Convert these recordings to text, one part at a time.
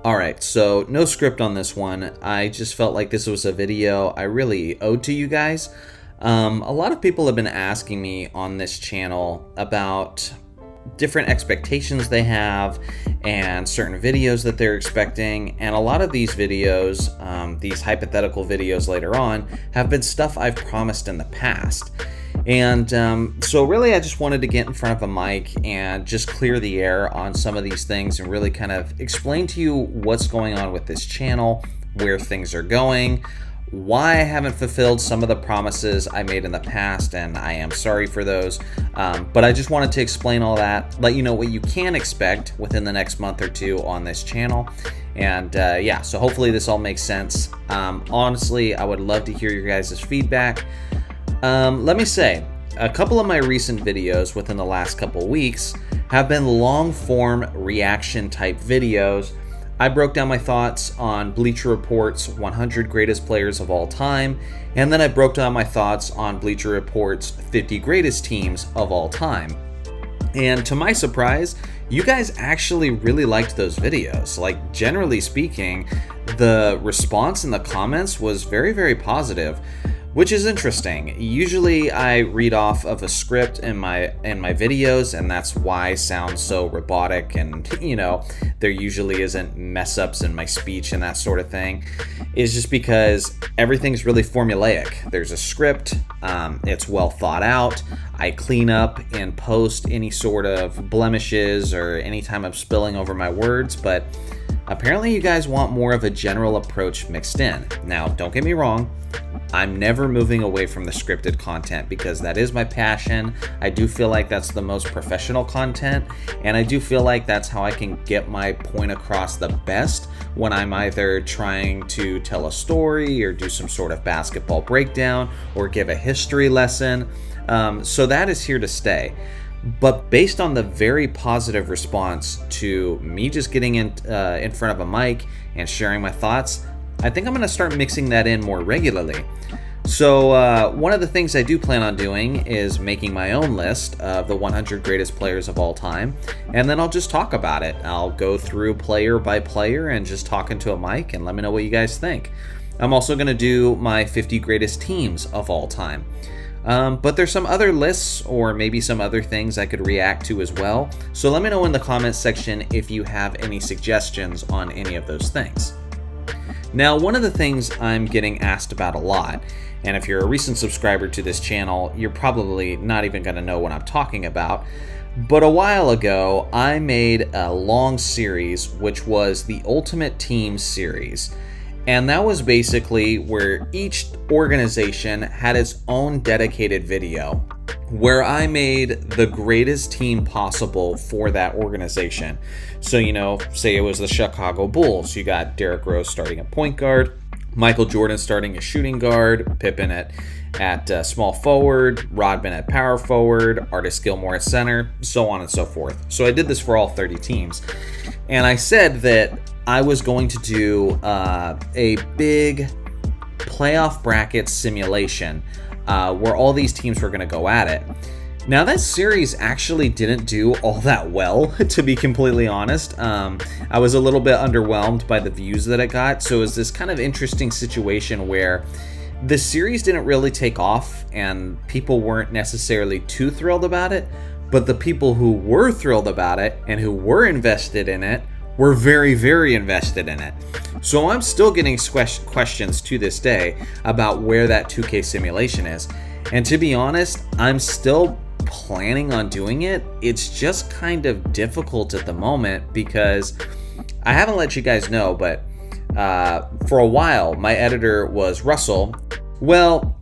Alright, so no script on this one. I just felt like this was a video I really owed to you guys. A lot of people have been asking me on this channel about different expectations they have and certain videos that they're expecting, and a lot of these videos, these hypothetical videos later on, have been stuff I've promised in the past. And so really I just wanted to get in front of a mic and just clear the air on some of these things and really kind of explain to you what's going on with this channel, where things are going, why I haven't fulfilled some of the promises I made in the past, and I am sorry for those. But I just wanted to explain all that, let you know what you can expect within the next month or two on this channel. And yeah, so hopefully this all makes sense. Honestly, I would love to hear your guys' feedback. Let me say, a couple of my recent videos within the last couple weeks have been long form reaction type videos. I broke down my thoughts on Bleacher Report's 100 greatest players of all time, and then I broke down my thoughts on Bleacher Report's 50 greatest teams of all time. And to my surprise, you guys actually really liked those videos. Like, generally speaking, the response in the comments was very, very positive, which is interesting. Usually I read off of a script in my videos, and that's why I sound so robotic, and you know, there usually isn't mess ups in my speech and that sort of thing. It's just because everything's really formulaic. There's a script, it's well thought out. I clean up and post any sort of blemishes or any time I'm spilling over my words, but apparently you guys want more of a general approach mixed in. Now, don't get me wrong, I'm never moving away from the scripted content because that is my passion. I do feel like that's the most professional content, and I do feel like that's how I can get my point across the best when I'm either trying to tell a story or do some sort of basketball breakdown or give a history lesson. So that is here to stay. But based on the very positive response to me just getting in front of a mic and sharing my thoughts, I think I'm going to start mixing that in more regularly. So one of the things I do plan on doing is making my own list of the 100 greatest players of all time, and then I'll just talk about it. I'll go through player by player and just talk into a mic and let me know what you guys think. I'm also going to do my 50 greatest teams of all time. But there's some other lists or maybe some other things I could react to as well. So let me know in the comments section if you have any suggestions on any of those things. Now, one of the things I'm getting asked about a lot, and if you're a recent subscriber to this channel, you're probably not even going to know what I'm talking about, but a while ago, I made a long series, which was the Ultimate Team series. And that was basically where each organization had its own dedicated video, where I made the greatest team possible for that organization. So, you know, say it was the Chicago Bulls. You got Derrick Rose starting at point guard, Michael Jordan starting at shooting guard, Pippen at small forward, Rodman at power forward, Artis Gilmore at center, so on and so forth. So I did this for all 30 teams. And I said that I was going to do a big playoff bracket simulation where all these teams were going to go at it. Now, that series actually didn't do all that well, to be completely honest. I was a little bit underwhelmed by the views that it got, so it was this kind of interesting situation where the series didn't really take off and people weren't necessarily too thrilled about it, but the people who were thrilled about it and who were invested in it were very, very invested in it. So I'm still getting questions to this day about where that 2K simulation is. And to be honest, I'm still planning on doing it. It's just kind of difficult at the moment because I haven't let you guys know, but for a while, my editor was Russell. Well,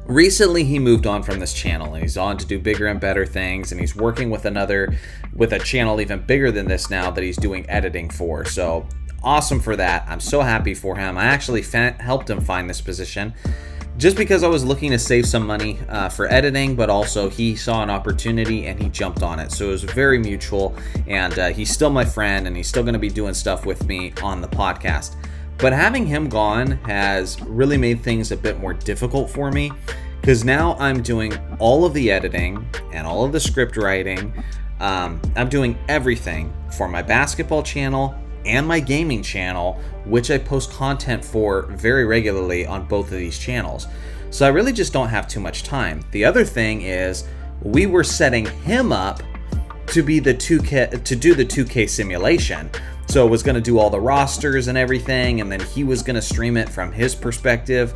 recently he moved on from this channel and he's on to do bigger and better things, and he's working with a channel even bigger than this now that he's doing editing for. So awesome for that. I'm so happy for him. I actually helped him find this position just because I was looking to save some money for editing, but also he saw an opportunity and he jumped on it. So it was very mutual, and he's still my friend and he's still going to be doing stuff with me on the podcast. But having him gone has really made things a bit more difficult for me, because now I'm doing all of the editing and all of the script writing. I'm doing everything for my basketball channel and my gaming channel, which I post content for very regularly on both of these channels. So I really just don't have too much time. The other thing is we were setting him up to be the 2K, to do the 2K simulation. So it was going to do all the rosters and everything, and then he was going to stream it from his perspective.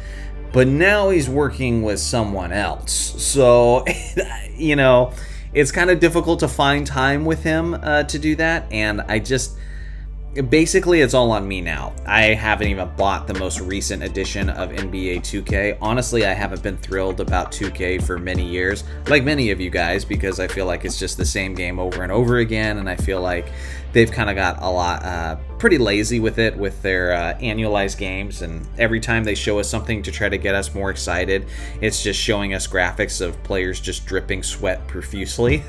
But now he's working with someone else. So, you know, it's kind of difficult to find time with him to do that. And basically it's all on me now. I haven't even bought the most recent edition of NBA 2K. Honestly, I haven't been thrilled about 2K for many years, like many of you guys, because I feel like it's just the same game over and over again, and I feel like they've kind of got a lot pretty lazy with it, with their annualized games, and every time they show us something to try to get us more excited, it's just showing us graphics of players just dripping sweat profusely.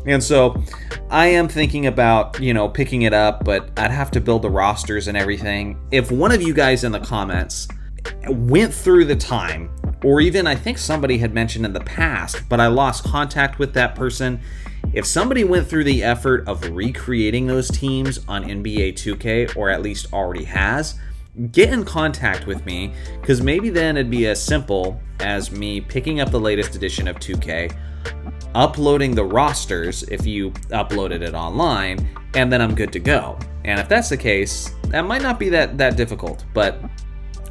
And so I am thinking about, you know, picking it up, but I'd have to build the rosters and everything. If one of you guys in the comments went through the time, or even I think somebody had mentioned in the past, but I lost contact with that person, if somebody went through the effort of recreating those teams on NBA 2K, or at least already has, get in contact with me, because maybe then it'd be as simple as me picking up the latest edition of 2K, uploading the rosters if you uploaded it online, and then I'm good to go. And if that's the case, that might not be that difficult, but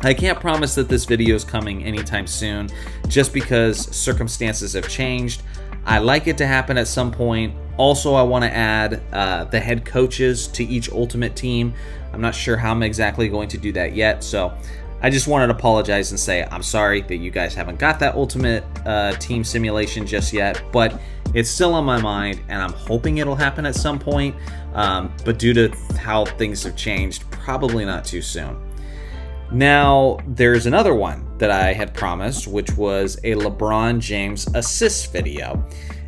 I can't promise that this video is coming anytime soon, just because circumstances have changed. I like it to happen at some point. Also, I want to add the head coaches to each Ultimate team. I'm not sure how I'm exactly going to do that yet, so I just wanted to apologize and say I'm sorry that you guys haven't got that Ultimate team simulation just yet, but it's still on my mind, and I'm hoping it'll happen at some point, but due to how things have changed, probably not too soon. Now, there's another one that I had promised, which was a LeBron James assist video.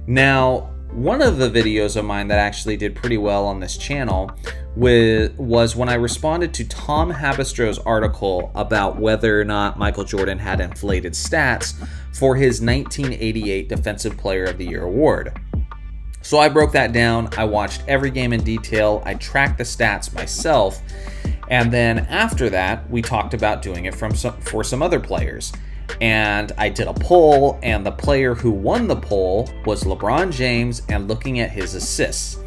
Now, one of the videos of mine that actually did pretty well on this channel was when I responded to Tom Habistro's article about whether or not Michael Jordan had inflated stats for his 1988 Defensive Player of the Year award. So I broke that down, I watched every game in detail, I tracked the stats myself, and then after that, we talked about doing it for some other players. And I did a poll, and the player who won the poll was LeBron James, and looking at his assists.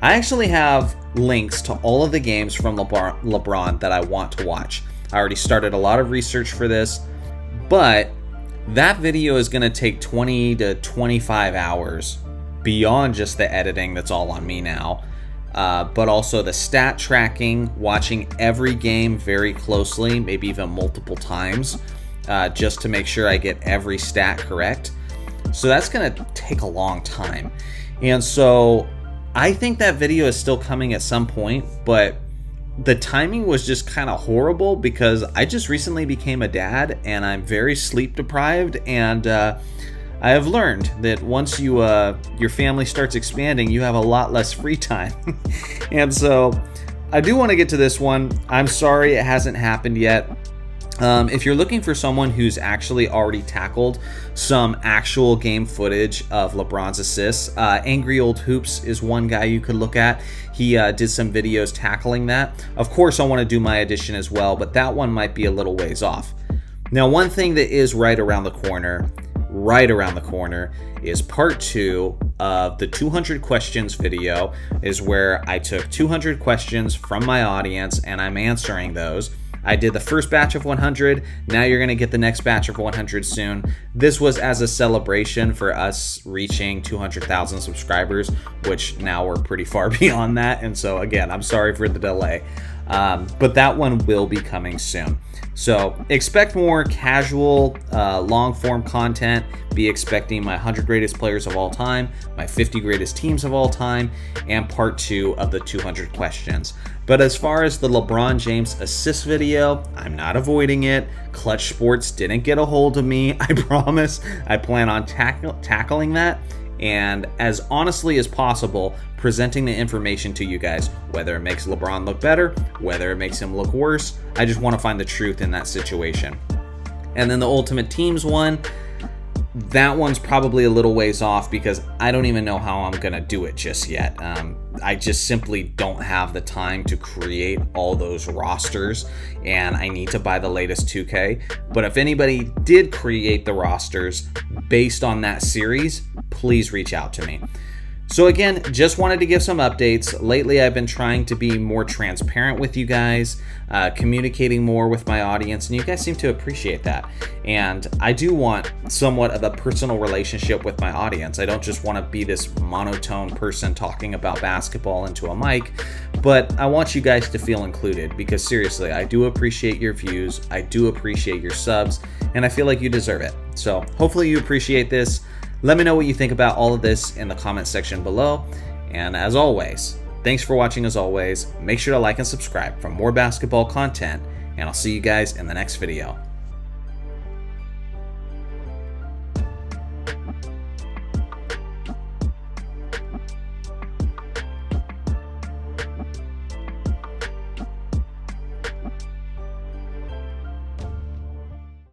I actually have links to all of the games from LeBron that I want to watch. I already started a lot of research for this, but that video is going to take 20 to 25 hours beyond just the editing that's all on me now. But also the stat tracking, watching every game very closely, maybe even multiple times, just to make sure I get every stat correct. So that's going to take a long time. And so I think that video is still coming at some point, but the timing was just kind of horrible because I just recently became a dad and I'm very sleep deprived, and I have learned that once your family starts expanding, you have a lot less free time. And so I do want to get to this one. I'm sorry it hasn't happened yet. If you're looking for someone who's actually already tackled some actual game footage of LeBron's assists, Angry Old Hoops is one guy you could look at. He did some videos tackling that. Of course, I want to do my edition as well, but that one might be a little ways off. Now, one thing that is right around the corner is part 2 of the 200 questions video, is where I took 200 questions from my audience and I'm answering those. I did the first batch of 100. Now you're going to get the next batch of 100 soon. This was as a celebration for us reaching 200,000 subscribers, which now we're pretty far beyond that. And so again, I'm sorry for the delay. But that one will be coming soon. So expect more casual, long-form content. Be expecting my 100 greatest players of all time, my 50 greatest teams of all time, and part 2 of the 200 questions. But as far as the LeBron James assist video, I'm not avoiding it. Clutch Sports didn't get a hold of me. I promise. I plan on tackling that, and as honestly as possible, presenting the information to you guys, whether it makes LeBron look better, whether it makes him look worse. I just want to find the truth in that situation. And then the Ultimate Teams one, that one's probably a little ways off because I don't even know how I'm gonna do it just yet. I just simply don't have the time to create all those rosters, and I need to buy the latest 2K. But if anybody did create the rosters based on that series, please reach out to me. So again, just wanted to give some updates. Lately, I've been trying to be more transparent with you guys, communicating more with my audience, and you guys seem to appreciate that. And I do want somewhat of a personal relationship with my audience. I don't just want to be this monotone person talking about basketball into a mic, but I want you guys to feel included because seriously, I do appreciate your views, I do appreciate your subs, and I feel like you deserve it. So hopefully you appreciate this. Let me know what you think about all of this in the comment section below. And as always, thanks for watching as always. Make sure to like and subscribe for more basketball content, and I'll see you guys in the next video.